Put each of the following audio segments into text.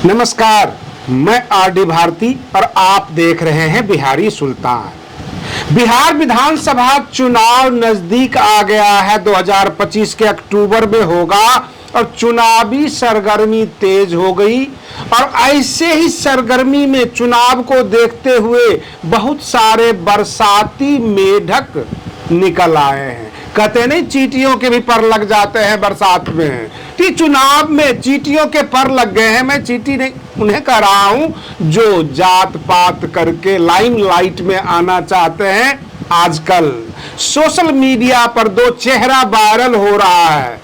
नमस्कार, मैं आरडी भारती और आप देख रहे हैं बिहारी सुल्तान। बिहार विधानसभा चुनाव नजदीक आ गया है। 2025 के अक्टूबर में होगा और चुनावी सरगर्मी तेज हो गई। और ऐसे ही सरगर्मी में चुनाव को देखते हुए बहुत सारे बरसाती मेढक निकल आए हैं। कहते नहीं चींटियों के भी पर लग जाते हैं बरसात में, कि चुनाव में चींटियों के पर लग गए हैं। मैं चींटी नहीं उन्हें कह रहा हूं जो जात पात करके लाइमलाइट में आना चाहते हैं। आजकल सोशल मीडिया पर दो चेहरा वायरल हो रहा है।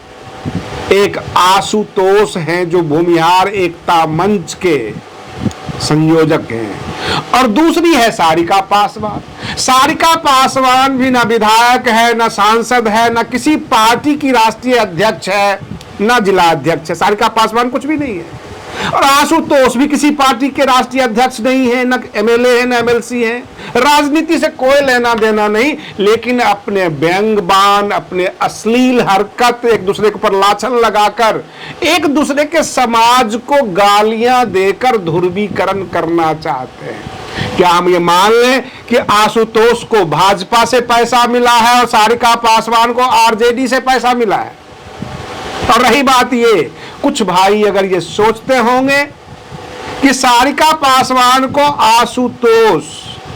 एक आशुतोष हैं जो भूमिहार एकता मंच के संयोजक हैं और दूसरी है सारिका पासवान। सारिका पासवान भी ना विधायक है, ना सांसद है, ना किसी पार्टी की राष्ट्रीय अध्यक्ष है, ना जिला अध्यक्ष है। सारिका पासवान कुछ भी नहीं है। और आशुतोष भी किसी पार्टी के राष्ट्रीय अध्यक्ष नहीं है, ना एमएलए है, ना एमएलसी है। राजनीति से कोई लेना देना नहीं, लेकिन अपने व्यंग बाण, अपने अश्लील हरकत, एक दूसरे के ऊपर लाछन लगाकर एक दूसरे के समाज को गालियां देकर ध्रुवीकरण करना चाहते हैं। क्या हम ये मान लें कि आशुतोष को भाजपा से पैसा मिला है और सारिका पासवान को आरजेडी से पैसा मिला है? और रही बात ये, कुछ भाई अगर ये सोचते होंगे कि सारिका पासवान को आशुतोष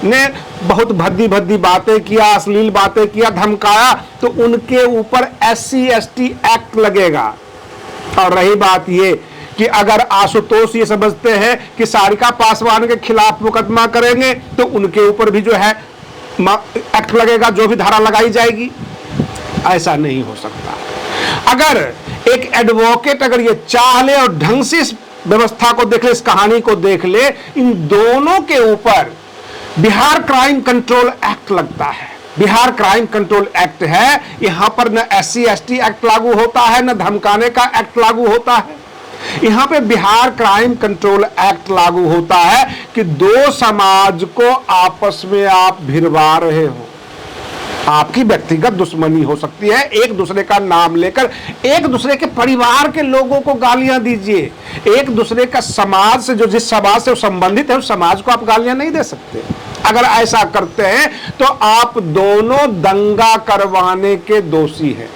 ने बहुत भद्दी भद्दी बातें किया, अश्लील बातें किया, धमकाया, तो उनके ऊपर SC/ST एक्ट लगेगा। और रही बात ये कि अगर आशुतोष ये समझते हैं कि सारिका पासवान के खिलाफ मुकदमा करेंगे तो उनके ऊपर भी जो है एक्ट लगेगा, जो भी धारा लगाई जाएगी। ऐसा नहीं हो सकता। अगर एक एडवोकेट अगर ये चाह ले और ढंग से इस व्यवस्था को देख ले, इस कहानी को देख ले, इन दोनों के ऊपर बिहार क्राइम कंट्रोल एक्ट लगता है। बिहार क्राइम कंट्रोल एक्ट है, यहां पर न SC/ST एक्ट लागू होता है, न धमकाने का एक्ट लागू होता है। यहां पे बिहार क्राइम कंट्रोल एक्ट लागू होता है कि दो समाज को आपस में आप भिड़वा रहे हो। आपकी व्यक्तिगत दुश्मनी हो सकती है, एक दूसरे का नाम लेकर एक दूसरे के परिवार के लोगों को गालियां दीजिए। एक दूसरे का समाज से, जो जिस समाज से संबंधित है उस समाज को आप गालियां नहीं दे सकते। अगर ऐसा करते हैं तो आप दोनों दंगा करवाने के दोषी हैं।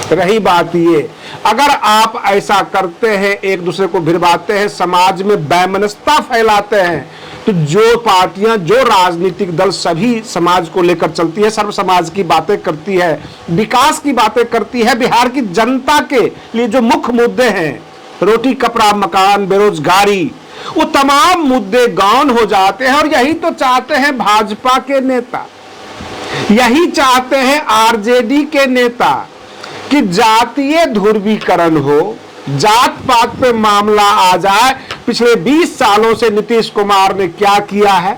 रही बात ये, अगर आप ऐसा करते हैं, एक दूसरे को भिड़वाते हैं, समाज में वैमनस्यता फैलाते हैं, तो जो पार्टियां, जो राजनीतिक दल सभी समाज को लेकर चलती है, सर्व समाज की बातें करती है, विकास की बातें करती है, बिहार की जनता के लिए जो मुख्य मुद्दे हैं, रोटी कपड़ा मकान बेरोजगारी, वो तमाम मुद्दे गौन हो जाते हैं। और यही तो चाहते हैं भाजपा के नेता, यही चाहते हैं आरजेडी के नेता कि जातीय ध्रुवीकरण हो, जात पात पे मामला आ जाए। पिछले 20 सालों से नीतीश कुमार ने क्या किया है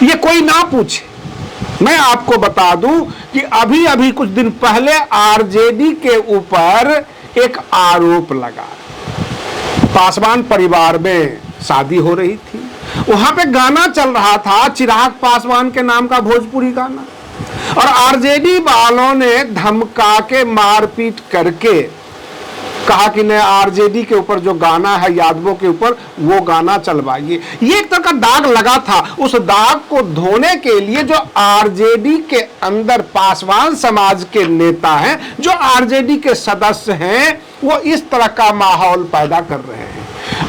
ये कोई ना पूछे। मैं आपको बता दूं कि अभी अभी कुछ दिन पहले आरजेडी के ऊपर एक आरोप लगा। पासवान परिवार में शादी हो रही थी, वहां पे गाना चल रहा था चिराग पासवान के नाम का भोजपुरी गाना, और आरजेडी वालों ने धमका के मारपीट करके कहा कि ने आरजेडी के ऊपर जो गाना है, यादवों के ऊपर, वो गाना चलवाइए। ये एक तरह का दाग लगा था। उस दाग को धोने के लिए जो आरजेडी के अंदर पासवान समाज के नेता हैं, जो आरजेडी के सदस्य हैं, वो इस तरह का माहौल पैदा कर रहे हैं।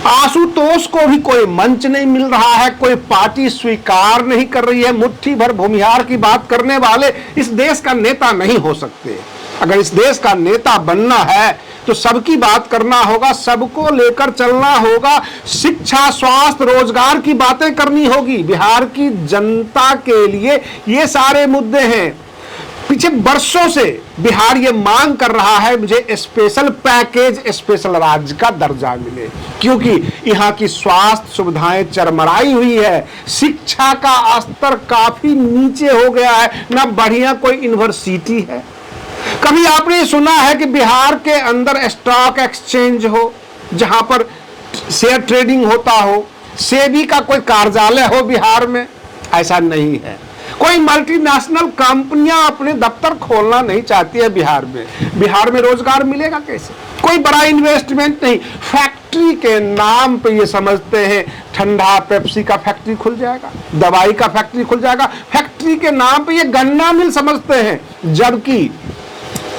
आशुतोष को भी कोई मंच नहीं मिल रहा है, कोई पार्टी स्वीकार नहीं कर रही है। मुट्ठी भर भूमिहार की बात करने वाले इस देश का नेता नहीं हो सकते। अगर इस देश का नेता बनना है तो सबकी बात करना होगा, सबको लेकर चलना होगा, शिक्षा, स्वास्थ्य, रोजगार की बातें करनी होगी। बिहार की जनता के लिए ये सारे मुद्दे हैं। पिछले वर्षों से बिहार ये मांग कर रहा है मुझे स्पेशल पैकेज, स्पेशल राज्य का दर्जा मिले, क्योंकि यहाँ की स्वास्थ्य सुविधाएं चरमराई हुई है। शिक्षा का स्तर काफी नीचे हो गया है, ना बढ़िया कोई यूनिवर्सिटी है। कभी आपने सुना है कि बिहार के अंदर स्टॉक एक्सचेंज हो, जहां पर शेयर ट्रेडिंग होता हो, सेबी का कोई कार्यालय हो बिहार में? ऐसा नहीं है। कोई मल्टीनेशनल कंपनियां अपने दफ्तर खोलना नहीं चाहती है बिहार में। बिहार में रोजगार मिलेगा कैसे? कोई बड़ा इन्वेस्टमेंट नहीं, फैक्ट्री के नाम पे ये समझते हैं ठंडा पेप्सी का फैक्ट्री खुल जाएगा, दवाई का फैक्ट्री खुल जाएगा, फैक्ट्री के नाम पे ये गन्ना मिल समझते हैं। जबकि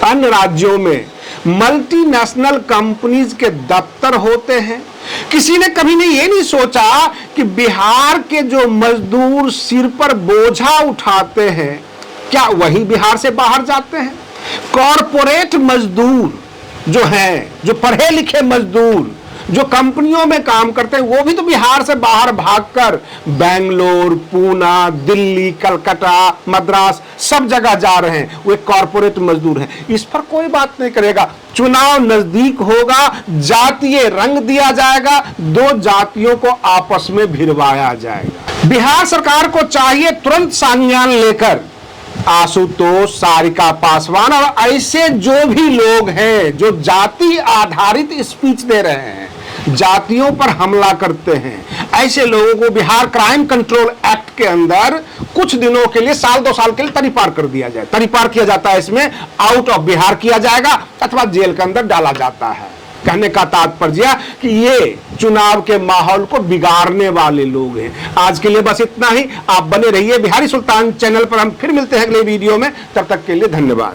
अन्य राज्यों में मल्टीनेशनल कंपनीज के दफ्तर होते हैं। किसी ने कभी ने ये नहीं सोचा कि बिहार के जो मजदूर सिर पर बोझा उठाते हैं, क्या वही बिहार से बाहर जाते हैं? कॉरपोरेट मजदूर जो हैं, जो पढ़े लिखे मजदूर जो कंपनियों में काम करते हैं, वो भी तो बिहार से बाहर भागकर बेंगलोर, पूना, दिल्ली, कलकत्ता, मद्रास सब जगह जा रहे हैं। वो एक कॉरपोरेट मजदूर हैं। इस पर कोई बात नहीं करेगा। चुनाव नजदीक होगा, जातीय रंग दिया जाएगा, दो जातियों को आपस में भिड़वाया जाएगा। बिहार सरकार को चाहिए तुरंत संज्ञान लेकर आशुतोष, सारिका पासवान और ऐसे जो भी लोग हैं जो जाति आधारित स्पीच दे रहे हैं, जातियों पर हमला करते हैं, ऐसे लोगों को बिहार क्राइम कंट्रोल एक्ट के अंदर कुछ दिनों के लिए, साल 2 साल के लिए तरीपार कर दिया जाए। तरीपार किया जाता है, इसमें आउट ऑफ बिहार किया जाएगा अथवा जेल के अंदर डाला जाता है। कहने का तात्पर्य कि ये चुनाव के माहौल को बिगाड़ने वाले लोग हैं। आज के लिए बस इतना ही। आप बने रहिए बिहारी सुल्तान चैनल पर। हम फिर मिलते हैं अगले वीडियो में। तब तक के लिए धन्यवाद।